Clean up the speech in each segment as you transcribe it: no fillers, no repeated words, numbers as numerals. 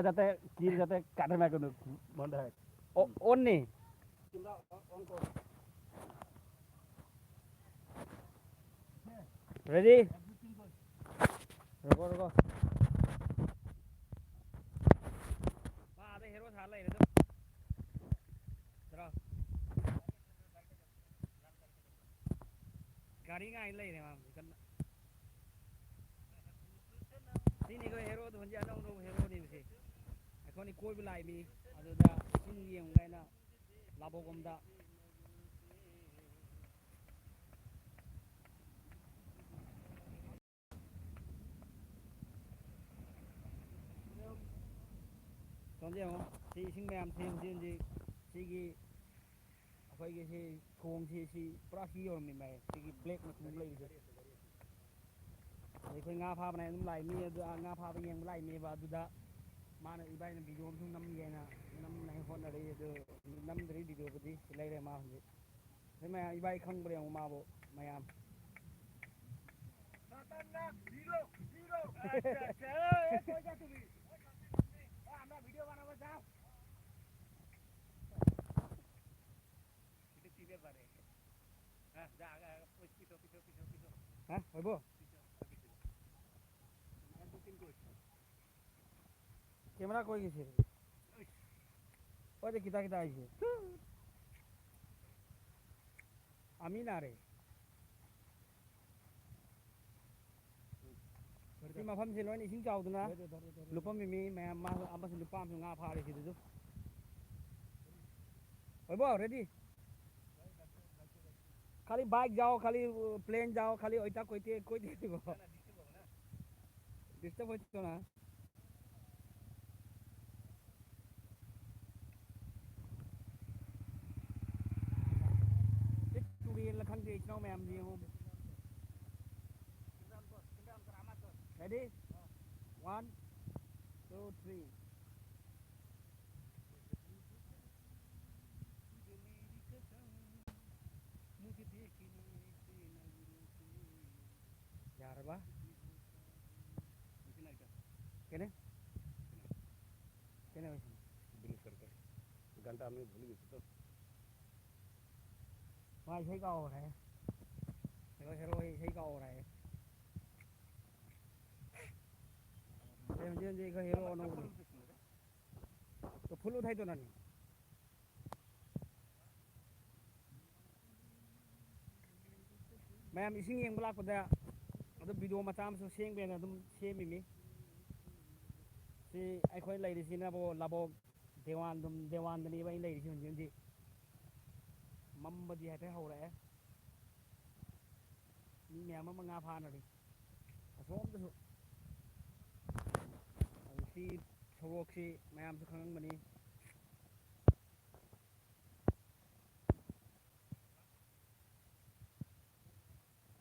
जाते कीर जाते काटे में को बंद है ऑन नहीं रेडी रुको रुको आधे हीरो छाल ले तो चलो गाड़ी का ले रे माम सी नहीं को हीरो तो बंजा ना उनको हीरो नहीं से अखोनी कोई भी लाई भी अदुदा सिंह ये उंगा ना लाभो गुमदा समझे हो सी सिंह में हम सी की अखोई के सी थोंग सी पूरा सी और में मैं सी ब्लैक में थोंग ले अखोई nga pha này cũng lại mi nga pha bây giờ cũng lại mi và दुदा माने इबाई ने वीडियो में नम ये ना नम नहीं फोन रही है नम रही वीडियो बदी ले रहे मां हम से मैं इबाई खंग बरे हूं मां वो मयाम जीरो जीरो अच्छा अच्छा ए कोई जा तू भी हमरा वीडियो बनावा जाओ इते सीधे बारे हां जा पीछे पीछे हां होबो कैमरा कोई किसी ओए किता किता आई है अमीन आ रे सी मफम से लोइन इसिंग चाउदना लुपम मी मैं मा अमस लुपम nga pha रे सिदु होबो रेडी खाली बाइक जाओ खाली प्लेन जाओ खाली ओइता कोई दिबो डिस्टर्ब होतो ना टूरियन लखन के इचनो में हम जी हूं रेडी 1 2 3 यार बा केने केने बिलीव करते घंटा में भूल गई तो भाई सही का हो रहा है देखो हीरो सही का हो रहा है जे का हीरो ऑन हो तो फुल उठाई तो ना नहीं मैं इसिंग येंग ब्लॉक पदा अदु वीडियो मचा में सेंग बेना अदुम सेमी सी अखोई लेरिसिना बो लाबो देवान दनी बाई लेरिसि हुंजी मम्बदी हाथे हो रहा है मी मैम मंगा फानरी असोम तो सी थवोक सी मैम से खंग बनी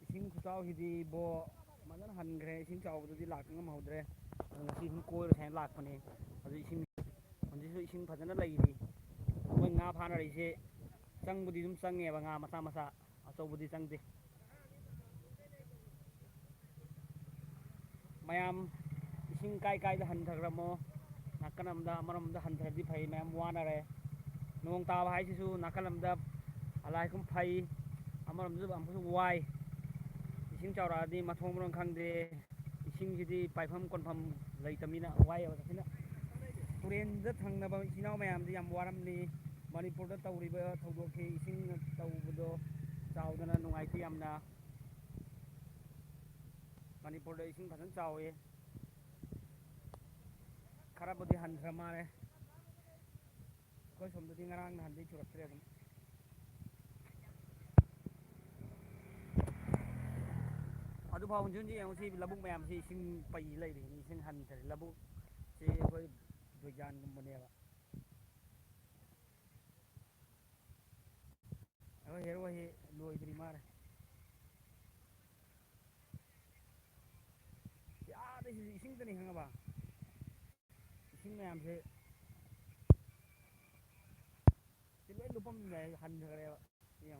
इसिंग खुचाव हिदी बो Madan हनग्रे इसिंग चावदुदी लाकंग महौद्रे ngasi hun koi ro lakh पने अदु इसिंग हंजिसु इसिंग फजना लैरी मोय nga फानरी से चंगबुदी दुम चंगे बा nga मसा मसा अचौबुदी चंगदे मयाम इसिंग काय काय हनथग्रमो नाकनमदा मरमदा हनथरदी फै मयाम वानारे नोंग ताबा हाइसिसु नाकनमदा अलाइकुम फै अमरमजु अमसु वाई इसिंग चावरादी मथोंग मरं खंगदे इसिंग जिदी पाइफम कोनफम लैतमिना वाई अबसिना तुरेन द थंगनबा इसिनाव मयामदी याम वारमनी मणिपुर दा तौरिबा थौदोखि इसिंग तौबदो चावदना नुंगाइति यामना मणिपुर दा इसिंग फसन चावे खराबुदी हनख्रा मारे कोई सोमदुदी ngarang नहंदी चुरक्त्रे अदम अदु फाव जुनजी एंसी लबुक मयाम से इसिंग पई लैरि इसिंग हनथरे लबुक से कोई दुजान गुमनेबा अहो हेरो हे लोइद्री मारे याद इसिंग तनी हंगबा इसिंग मयाम से सिलोय लुपम ले हनथरेबा यो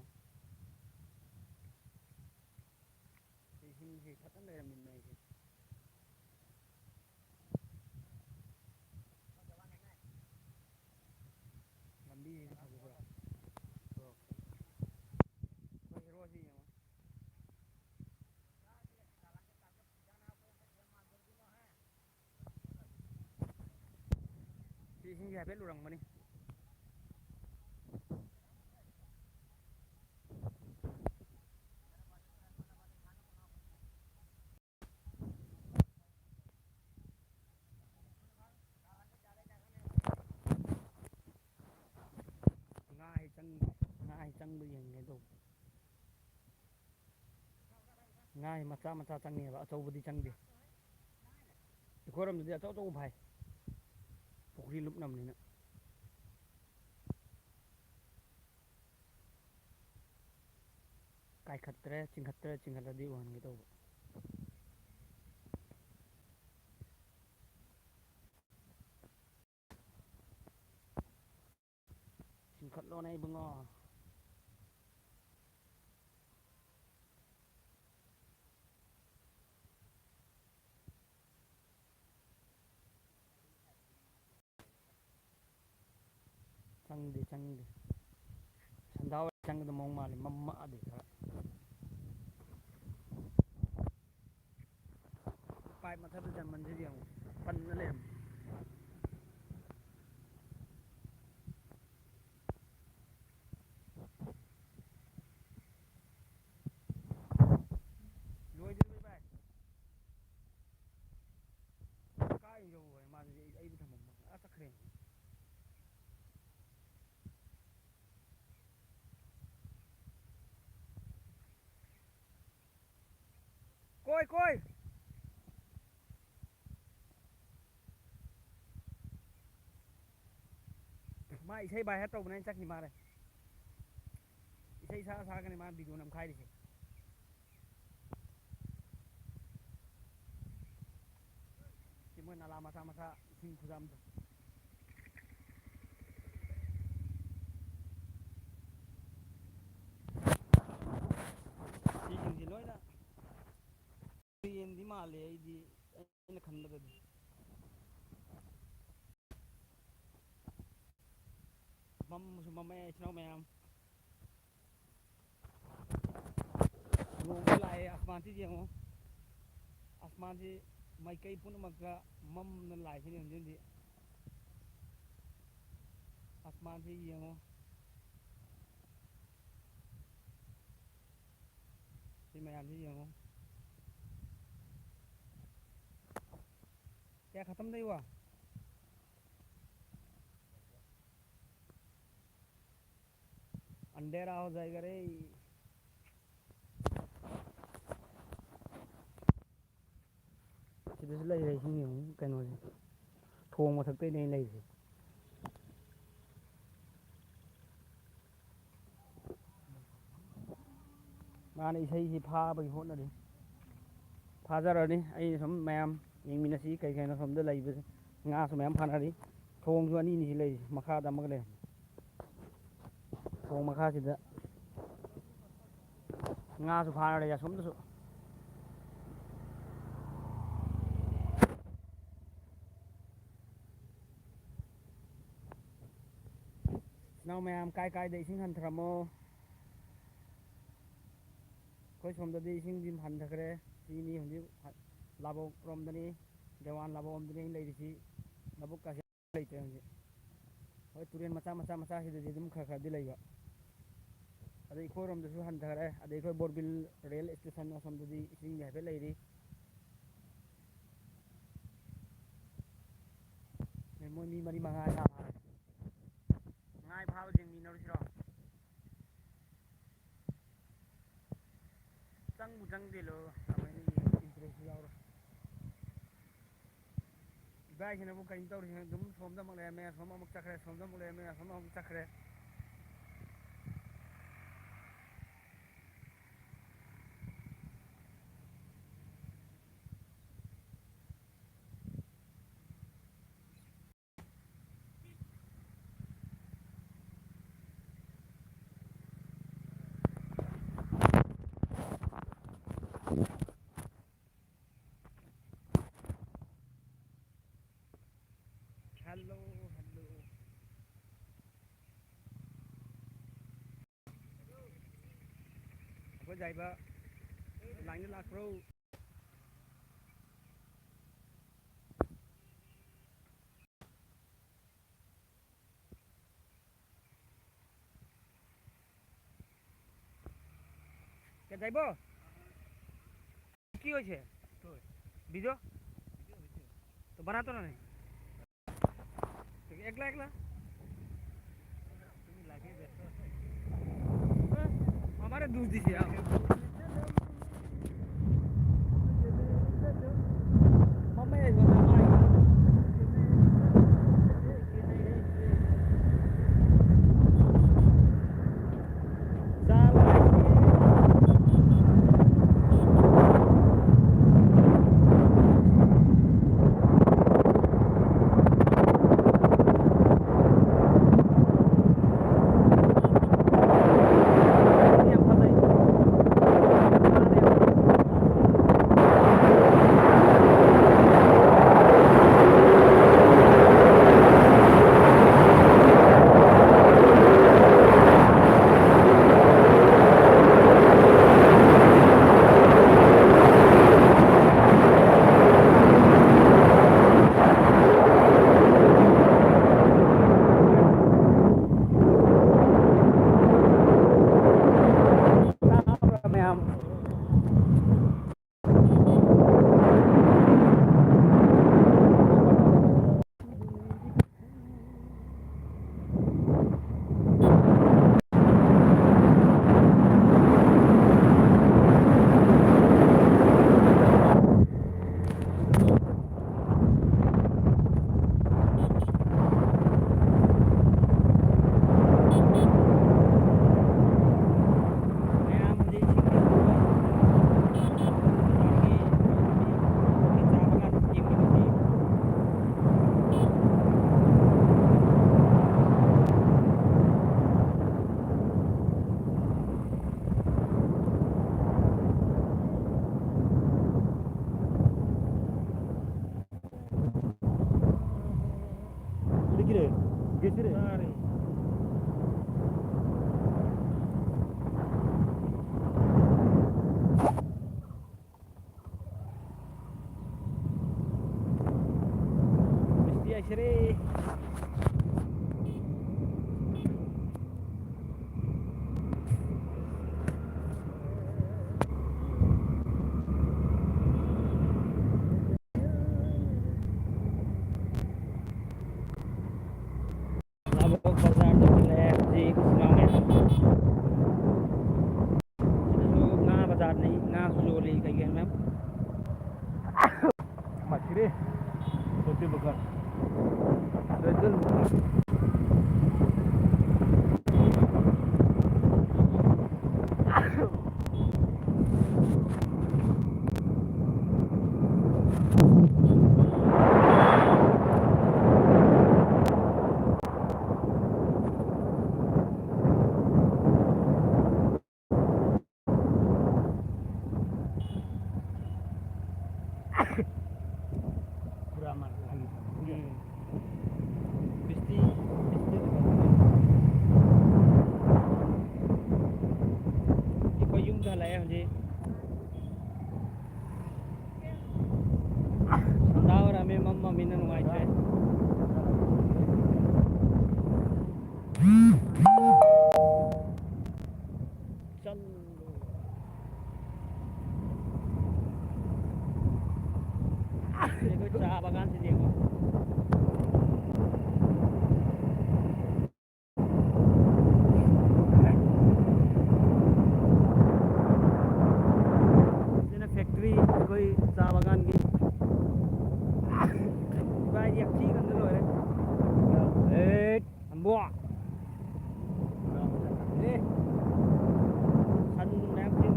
इसिंग से खतन ले मिन में इसिंग हाइफेट लुरंगमनी ngai chang bây giờ nghe đâu ngai macha chang nghe ba châu budi chang đi khối làm gì châu châu phải phục đi lúc nằm này nè cái khatre ching khatra đi hoàn nghe đâu ching khát lo này bưng ngò chang đi sân đào chang cái mông mà mắm mạ để khá bài mà thật là mình sẽ dùng phân nó lên nuôi đi với bài cái rồi mà ấy thằng mình sắc khen coi mà isai bài hát trâu này chắc gì mà đây isai sa cái này mà video nằm khai đi chỉ mới là masa xin khuzam tuh gì nói đó đi mà lấy đi anh khăn được đi mắm mẹ cháu mẹ ngồi lại asman thì gì không asman thì mấy cây phun mà cả mắm nó lại thì làm gì asman thì gì không thì mày làm gì không क्या खत्म नहीं हुआ अंधेरा हो जाएगा रे सिर्फ ले रही थी नहीं कहने से थोंग सकते नहीं ले थी माने इसे फा बगी होना दी फाजरनी आई सम मैम यंगमिनसी कई कई समद लेबे nga su मैम फानारी थोंग जो अनि नि ले मखा दमग ले थोंग मखा सिदा nga su फाना रे समद सु नाउ मैम काय दे सिंग हन थ्रमो कोई समददी सिंग दिम हन थकरे सिनी हुंदी लाबो रोमदनी देवान लाबो ओमदनी लेरिसी नबुक का लेते हुंदी होय तुरेन मचा सिददी दुम खा दि लेबा अदे इखो रोमदसु हन थकरे अदे इखो बोरबिल रेल स्टेशन असमददी सिंग हाइफे लेरी मोय मी मरी मंगा ngai phao jing mi nori siro chang de lo amani interest yauro bai hina bu kain tor hin dum somda mang le me som amuk chakre somda mu le me som amuk chakre hello có dạy ba lạnh là pro যাইব কি হয়েছে বিজো তো বানাতো না একলা একলা আমারে দুধ দিছে মামা এই Siri Labok Bazar left di Kusungan nga bazar ni nga Sujoli kayak gini mem Makire betul bukan betul beramal lagi. Mesti Ipa yung galay hindi Sandaw rami mamma minanong ay tre Chal Ikut sa bagan si Diego factory कोई चाह बागान की भाई ये ठीक अंदर हो रहे बुआ सन नैप दिन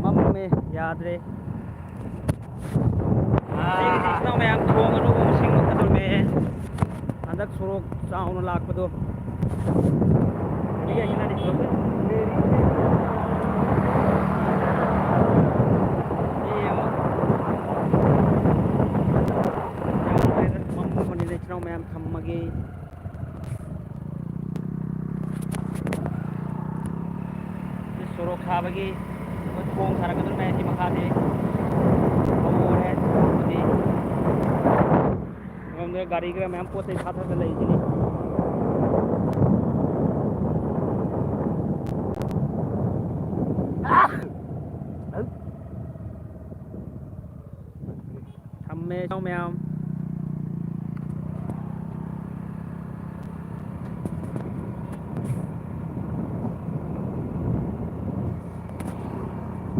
मम में याद रहे इसमें मैं हम थोंग अनु को सिंग कदर में Andak surok sauna lak pado. Iya ina di surok. Iya mo. Yang mammu mani de chno me am thammage. Ye surok khabage. Ko thong sara kadar me ji makha de. और है ꯃꯌꯥꯝꯗ ꯒꯥꯔꯤ ꯈꯔ ꯃꯌꯥꯝ ꯄꯣꯠ ꯆꯩ ꯊꯥꯊꯔꯒ ꯂꯩꯁꯤꯅꯤ ꯊꯝꯃꯦ ꯃꯌꯥꯝ